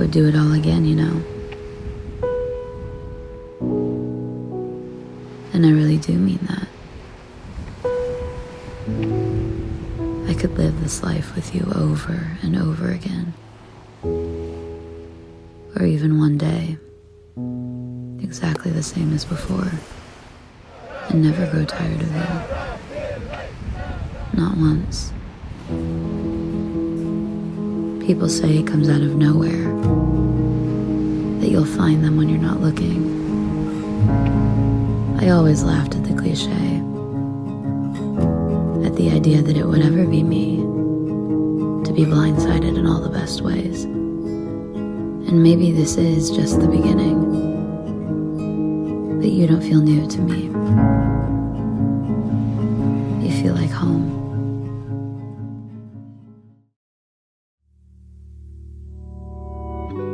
would do it all again, you know. And I really do mean that. I could live this life with you over and over again. Or even one day, exactly the same as before, and never grow tired of you. Not once. People say it comes out of nowhere, that you'll find them when you're not looking. I always laughed at the cliche, at the idea that it would ever be me, to be blindsided in all the best ways. And maybe this is just the beginning, that you don't feel new to me. You feel like home.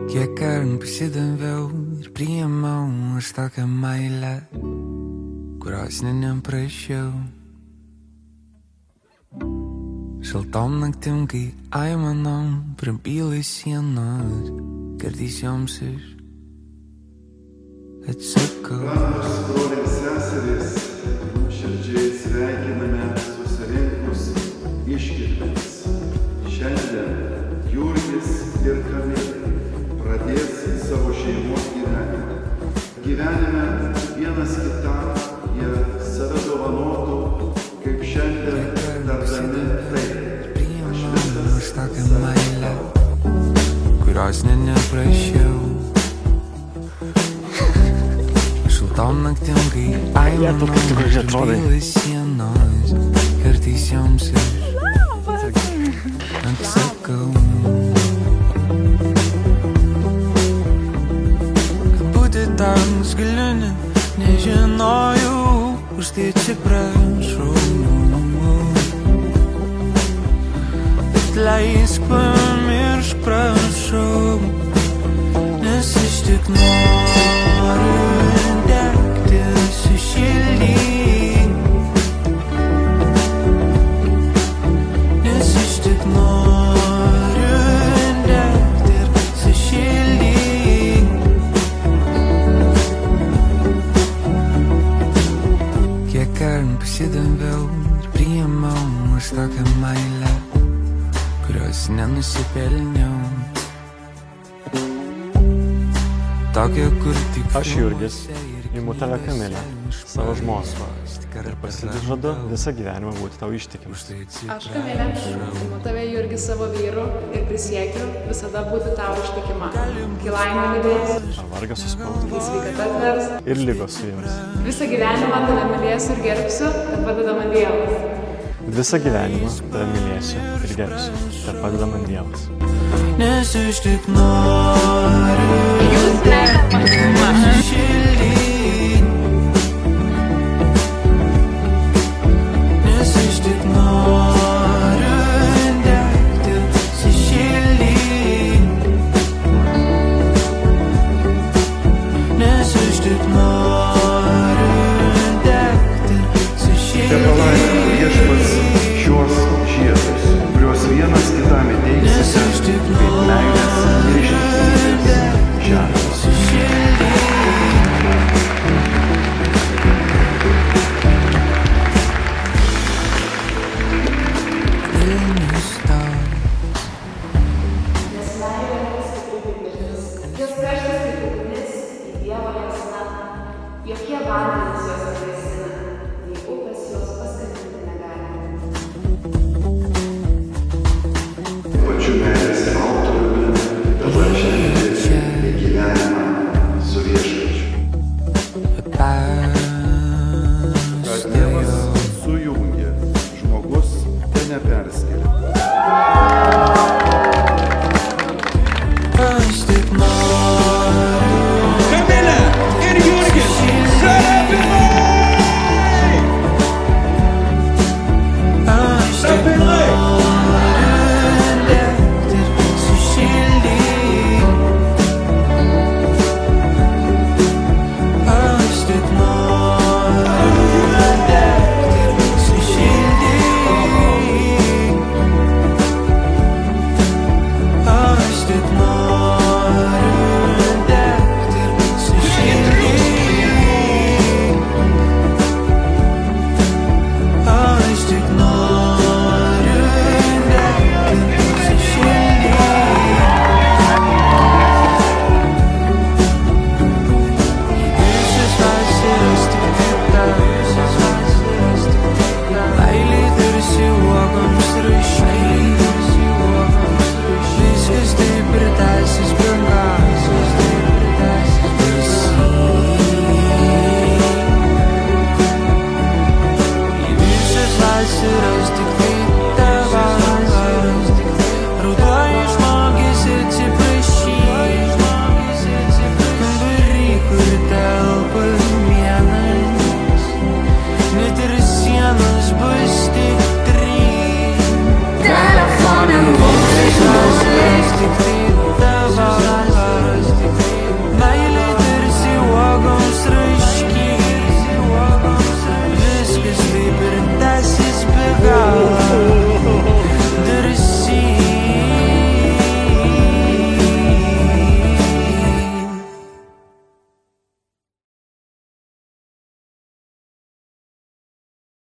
Kiek kartų pasidaviau ir priėmiau aš tokią meilę, kurios neprašiau. Šaltom naktim, kai aimanom prabyla sienos, kartais joms aš atsakau. Brangus broliai ir seserys, nuoširdžiai sveikiname susirinkus iškilmes. Šiandien Jurgis ir Kamilė pradės savo šeimos gyvenimą. Gyvenime vienas kitam jie save dovanotų, kaip šiandien tardami taip. Aš visas tokią meilę, kurios neprašiau. Šaltom naktim, kai aimanom prabyla sienos, kartais joms aš atsakau. Tams galiu nežinojau, už tai atsiprašau. Atleisk, pamiršk, prašau, nes aš tik noriu degti, sušildyk. Nes aš tik noriu degti ir sušildyk. Pasidaviau ir priėmiau aš tokią meilę, kurios nenusipelniau. Tokia, kur tik Aš Jurgis imu tave Kamilę, savo žmoną, ir pasižadu visą gyvenimą būti tau ištikimas. Aš Kamilė, imu tave Jurgis savo vyru ir prisiekiu visada būti tau ištikima. Kai laimė lydės, Ar vargas suspaudė kai sveikata atvers, ir lygos suims. visą gyvenimą tave mylėsiu ir gerbsiu, kad padeda man Dievas. Visą gyvenimą tave mylėsiu ir gerbsiu, kad padeda man Dievas. nes aš tik noriu sušildyk. Nes aš tik noriu degti, sušildyk. Nes aš tik noriu degti, Tepalaimina Viešpats šiuos žiedus, kuriuos vienas kitam įteiksite kaip meilės ir ištikimybės ženklus. Jos karštas kaip ugnis, į Dievo liepsna, jokie vandenys jos atvėsina, nei upės jos paskatinti negali. Pačiu meilės autoriumi dabar šiandien į gyvenimą su Viešpačiu. Kad Dievas sujungė